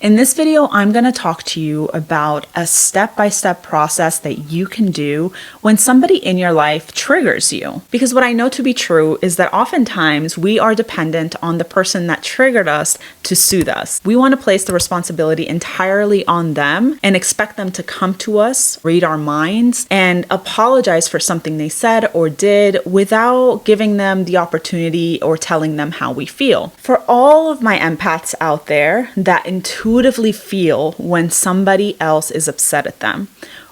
In this video, I'm going to talk to you about a step-by-step process that you can do when somebody in your life triggers you. Because what I know to be true is that oftentimes we are dependent on the person that triggered us to soothe us. We want to place the responsibility entirely on them and expect them to come to us, read our minds, and apologize for something they said or did without giving them the opportunity or telling them how we feel. For all of my empaths out there that intuitively feel when somebody else is upset at them,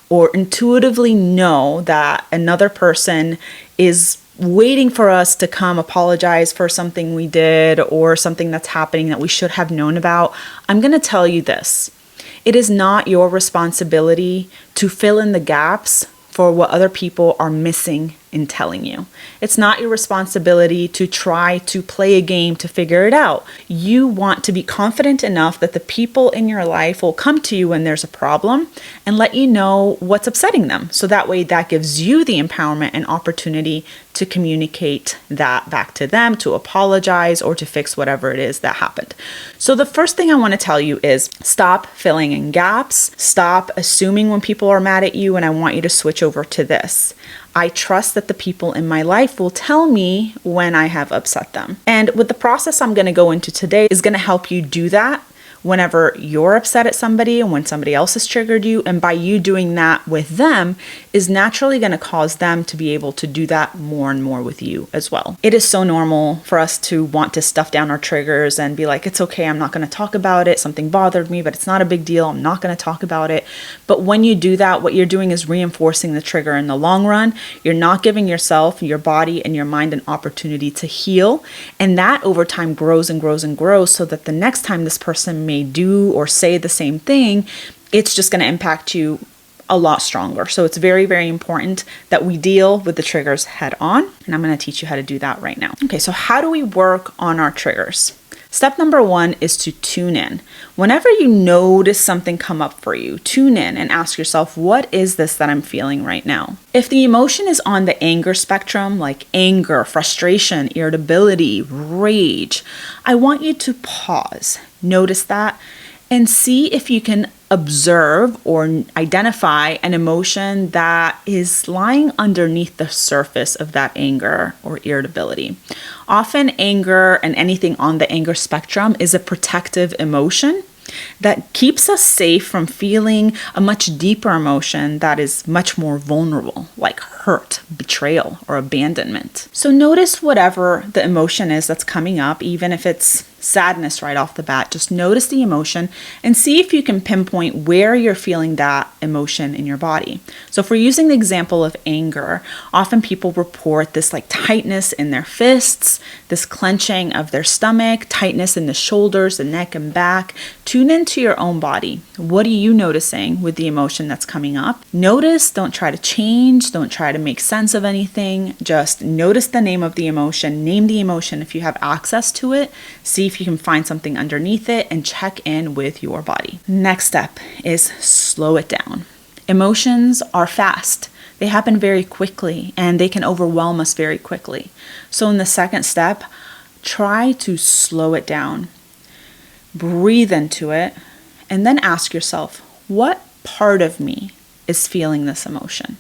or intuitively know that another person is waiting for us to come apologize for something we did or something that's happening that we should have known about, I'm going to tell you this. It is not your responsibility to fill in the gaps for what other people are missing in telling you. It's not your responsibility to try to play a game to figure it out. You want to be confident enough that the people in your life will come to you when there's a problem and let you know what's upsetting them. So that way that gives you the empowerment and opportunity to communicate that back to them, to apologize, or to fix whatever it is that happened. So the first thing I want to tell you is stop filling in gaps. Stop assuming when people are mad at you, and I want you to switch over to this. I trust that the people in my life will tell me when I have upset them. And with the process I'm going to go into today is going to help you do that whenever you're upset at somebody and when somebody else has triggered you. And by you doing that with them is naturally going to cause them to be able to do that more and more with you as well. It is so normal for us to want to stuff down our triggers and be like, it's okay, I'm not going to talk about it. Something bothered me, but it's not a big deal. I'm not going to talk about it. But when you do that, what you're doing is reinforcing the trigger in the long run. You're not giving yourself, your body, and your mind an opportunity to heal. And that over time grows and grows and grows so that the next time this person may do or say the same thing, it's just going to impact you a lot stronger. So it's very, very important that we deal with the triggers head on. And I'm going to teach you how to do that right now. Okay, so how do we work on our triggers? Step number one is to tune in. Whenever you notice something come up for you, tune in and ask yourself, what is this that I'm feeling right now? If the emotion is on the anger spectrum, like anger, frustration, irritability, rage, I want you to pause, notice that, and see if you can observe or identify an emotion that is lying underneath the surface of that anger or irritability. Often anger and anything on the anger spectrum is a protective emotion that keeps us safe from feeling a much deeper emotion that is much more vulnerable, like hurt, betrayal, or abandonment. So notice whatever the emotion is that's coming up, even if it's sadness right off the bat. Just notice the emotion and see if you can pinpoint where you're feeling that emotion in your body. So if we're using the example of anger, often people report this like tightness in their fists, this clenching of their stomach, tightness in the shoulders, the neck and back. Tune into your own body. What are you noticing with the emotion that's coming up? Notice, don't try to change, don't try to make sense of anything. Just notice the name of the emotion, name the emotion if you have access to it. See if you can find something underneath it and check in with your body. Next step is slow it down. Emotions are fast. They happen very quickly and they can overwhelm us very quickly. So in the second step, try to slow it down. Breathe into it and then ask yourself, what part of me is feeling this emotion?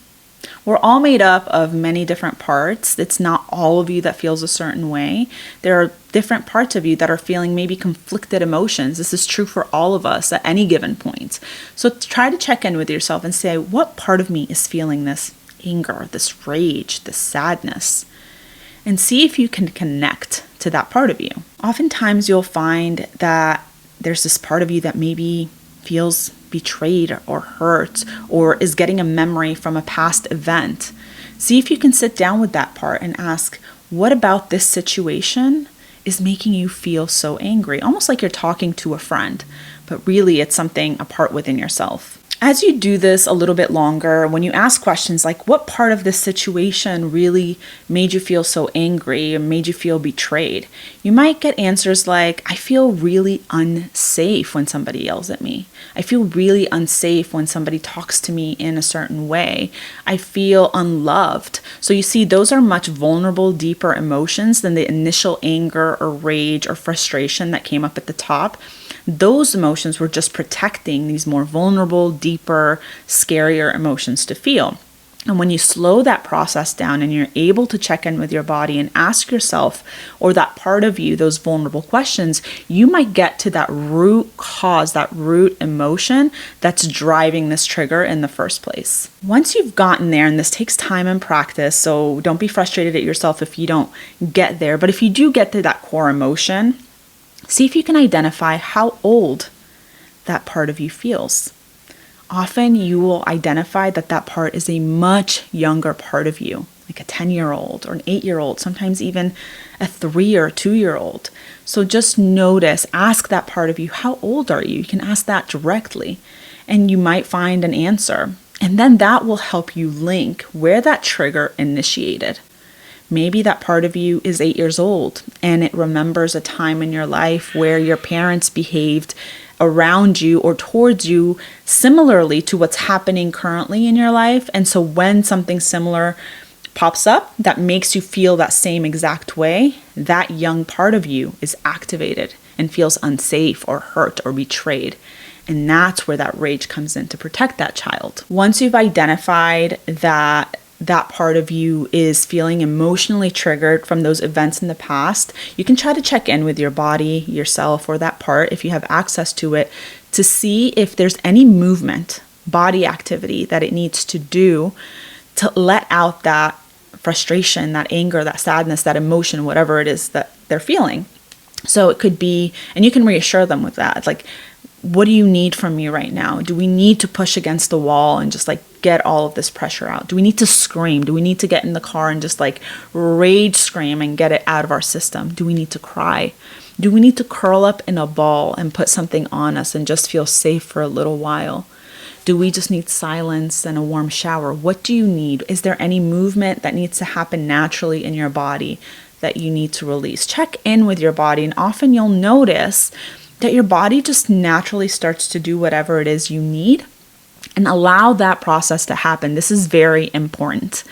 We're all made up of many different parts. It's not all of you that feels a certain way. There are different parts of you that are feeling maybe conflicted emotions. This is true for all of us at any given point. So try to check in with yourself and say, what part of me is feeling this anger, this rage, this sadness? And see if you can connect to that part of you. Oftentimes you'll find that there's this part of you that maybe feels betrayed or hurt or is getting a memory from a past event. See if you can sit down with that part and ask, what about this situation is making you feel so angry? Almost like you're talking to a friend, but really it's something a part within yourself. As you do this a little bit longer, when you ask questions like, what part of this situation really made you feel so angry or made you feel betrayed? You might get answers like, I feel really unsafe when somebody yells at me. I feel really unsafe when somebody talks to me in a certain way. I feel unloved. So you see, those are much vulnerable, deeper emotions than the initial anger or rage or frustration that came up at the top. those emotions were just protecting these more vulnerable, deeper, scarier emotions to feel. And when you slow that process down and you're able to check in with your body and ask yourself, or that part of you, those vulnerable questions, you might get to that root cause, that root emotion that's driving this trigger in the first place. Once you've gotten there, and this takes time and practice, so don't be frustrated at yourself if you don't get there, but if you do get to that core emotion, see if you can identify how old that part of you feels. Often you will identify that that part is a much younger part of you, like a 10-year-old or an 8-year-old, sometimes even a 3 or 2-year-old. So just notice, ask that part of you, how old are you? You can ask that directly, and you might find an answer. And then that will help you link where that trigger initiated. Maybe that part of you is 8 years old and it remembers a time in your life where your parents behaved around you or towards you similarly to what's happening currently in your life. And so when something similar pops up that makes you feel that same exact way, that young part of you is activated and feels unsafe or hurt or betrayed. And that's where that rage comes in to protect that child. Once you've identified that part of you is feeling emotionally triggered from those events in the past, you can try to check in with your body, yourself, or that part, if you have access to it, to see if there's any movement, body activity that it needs to do to let out that frustration, that anger, that sadness, that emotion, whatever it is that they're feeling. So it could be, and you can reassure them with that, like, what do you need from me right now? Do we need to push against the wall and just like get all of this pressure out? Do we need to scream? Do we need to get in the car and just like rage scream and get it out of our system? Do we need to cry? Do we need to curl up in a ball and put something on us and just feel safe for a little while? Do we just need silence and a warm shower? What do you need? Is there any movement that needs to happen naturally in your body that you need to release? Check in with your body, and often you'll notice that your body just naturally starts to do whatever it is you need, and allow that process to happen. This is very important.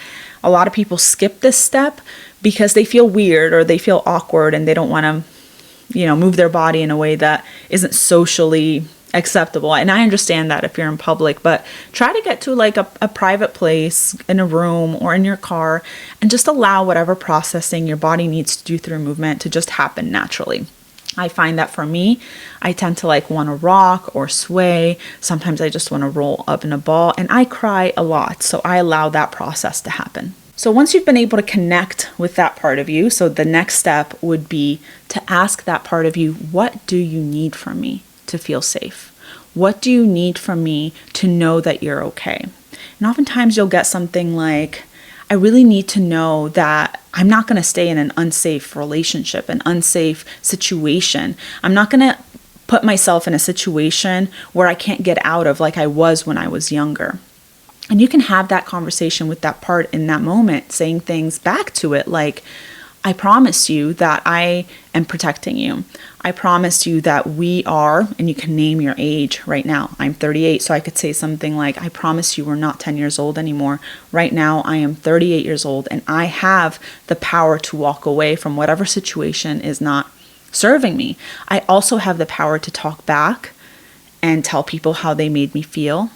A lot of people skip this step because they feel weird or they feel awkward and they don't want to, move their body in a way that isn't socially acceptable. And I understand that if you're in public, but try to get to like a private place in a room or in your car and just allow whatever processing your body needs to do through movement to just happen naturally. I find that for me, I tend to like want to rock or sway. Sometimes I just want to roll up in a ball, and I cry a lot. So I allow that process to happen. So once you've been able to connect with that part of you, so the next step would be to ask that part of you, what do you need from me to feel safe? What do you need from me to know that you're okay? And oftentimes you'll get something like, I really need to know that I'm not going to stay in an unsafe relationship, an unsafe situation. I'm not going to put myself in a situation where I can't get out of like I was when I was younger. And you can have that conversation with that part in that moment, saying things back to it like, I promise you that I am protecting you. I promise you that we are, and you can name your age right now. I'm 38, so I could say something like, I promise you we're not 10 years old anymore. Right now, I am 38 years old, and I have the power to walk away from whatever situation is not serving me. I also have the power to talk back and tell people how they made me feel.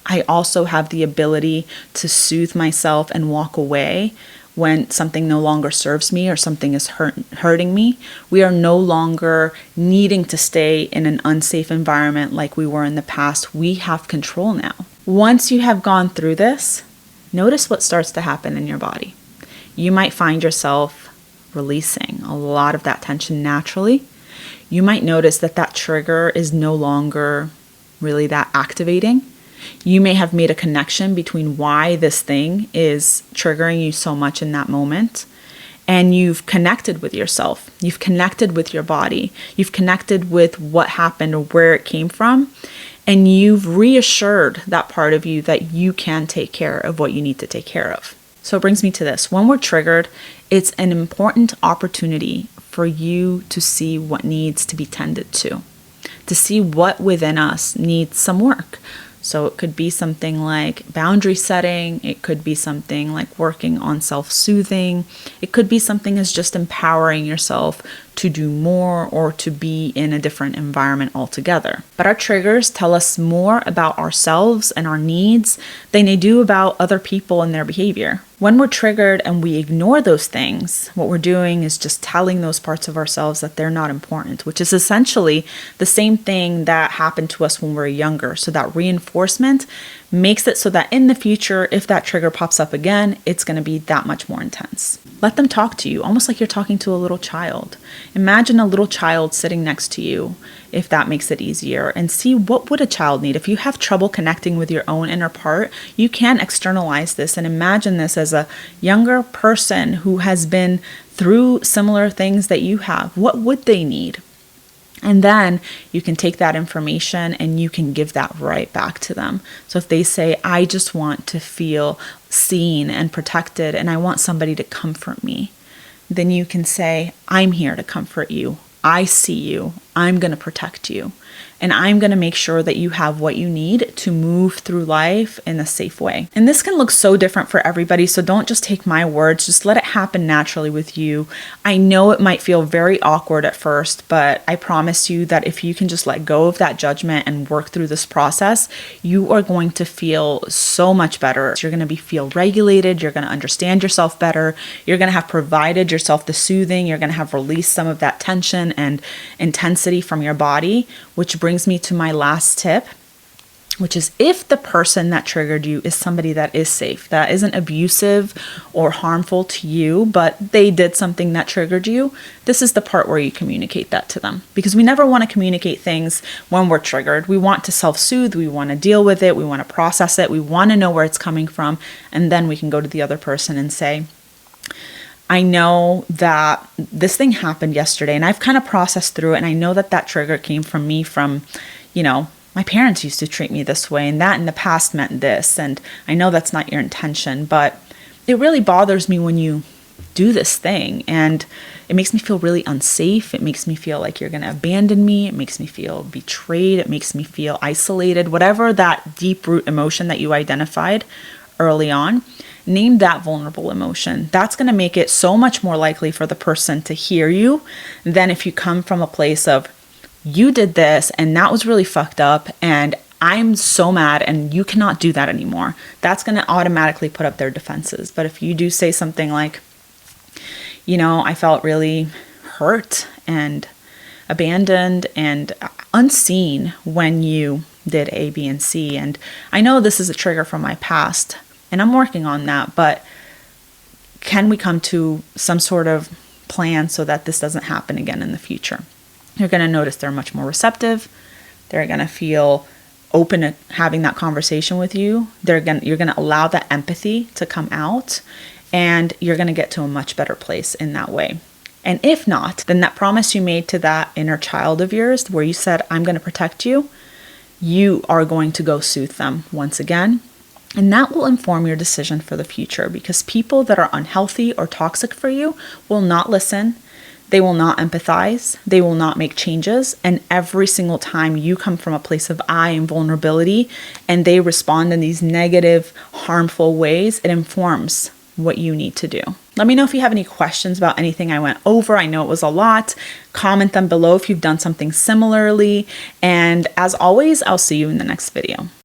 I also have the ability to soothe myself and walk away when something no longer serves me or something is hurting me. We are no longer needing to stay in an unsafe environment like we were in the past. We have control now. Once you have gone through this, notice what starts to happen in your body. You might find yourself releasing a lot of that tension naturally. You might notice that that trigger is no longer really that activating. You may have made a connection between why this thing is triggering you so much in that moment, and you've connected with yourself. You've connected with your body. You've connected with what happened or where it came from, and you've reassured that part of you that you can take care of what you need to take care of. So it brings me to this. When we're triggered, it's an important opportunity for you to see what needs to be tended to see what within us needs some work. So it could be something like boundary setting. It could be something like working on self-soothing. It could be something as just empowering yourself to do more, or to be in a different environment altogether. But our triggers tell us more about ourselves and our needs than they do about other people and their behavior. When we're triggered and we ignore those things, what we're doing is just telling those parts of ourselves that they're not important, which is essentially the same thing that happened to us when we were younger. So that reinforcement makes it so that in the future, if that trigger pops up again, it's going to be that much more intense. Let them talk to you, almost like you're talking to a little child. Imagine a little child sitting next to you, if that makes it easier, and see what would a child need. If you have trouble connecting with your own inner part, you can externalize this and imagine this as a younger person who has been through similar things that you have. What would they need? And then you can take that information and you can give that right back to them. So if they say, I just want to feel seen and protected and I want somebody to comfort me, then you can say, I'm here to comfort you. I see you. I'm going to protect you. And I'm going to make sure that you have what you need to move through life in a safe way. And this can look so different for everybody. So don't just take my words, just let it happen naturally with you. I know it might feel very awkward at first, but I promise you that if you can just let go of that judgment and work through this process, you are going to feel so much better. You're going to feel regulated. You're going to understand yourself better. You're going to have provided yourself the soothing. You're going to have released some of that tension and intensity from your body, which brings me to my last tip, which is if the person that triggered you is somebody that is safe, that isn't abusive or harmful to you, but they did something that triggered you, this is the part where you communicate that to them. Because we never want to communicate things when we're triggered. We want to self-soothe, we want to deal with it, we want to process it, we want to know where it's coming from, and then we can go to the other person and say, I know that this thing happened yesterday and I've kind of processed through it. And I know that that trigger came from me from, my parents used to treat me this way and that in the past meant this. And I know that's not your intention, but it really bothers me when you do this thing. And it makes me feel really unsafe. It makes me feel like you're going to abandon me. It makes me feel betrayed. It makes me feel isolated, whatever that deep root emotion that you identified early on. Name that vulnerable emotion. That's going to make it so much more likely for the person to hear you than if you come from a place of, you did this and that was really fucked up and I'm so mad and you cannot do that anymore. That's going to automatically put up their defenses. But if you do say something like, I felt really hurt and abandoned and unseen when you did A, B, and C. And I know this is a trigger from my past. And I'm working on that, but can we come to some sort of plan so that this doesn't happen again in the future? You're going to notice they're much more receptive. They're going to feel open to having that conversation with you. You're going to allow that empathy to come out, and you're going to get to a much better place in that way. And if not, then that promise you made to that inner child of yours where you said, I'm going to protect you, you are going to go soothe them once again. And that will inform your decision for the future, because people that are unhealthy or toxic for you will not listen. They will not empathize. They will not make changes. And every single time you come from a place of I and vulnerability and they respond in these negative, harmful ways, it informs what you need to do. Let me know if you have any questions about anything I went over. I know it was a lot. Comment them below if you've done something similarly. And as always, I'll see you in the next video.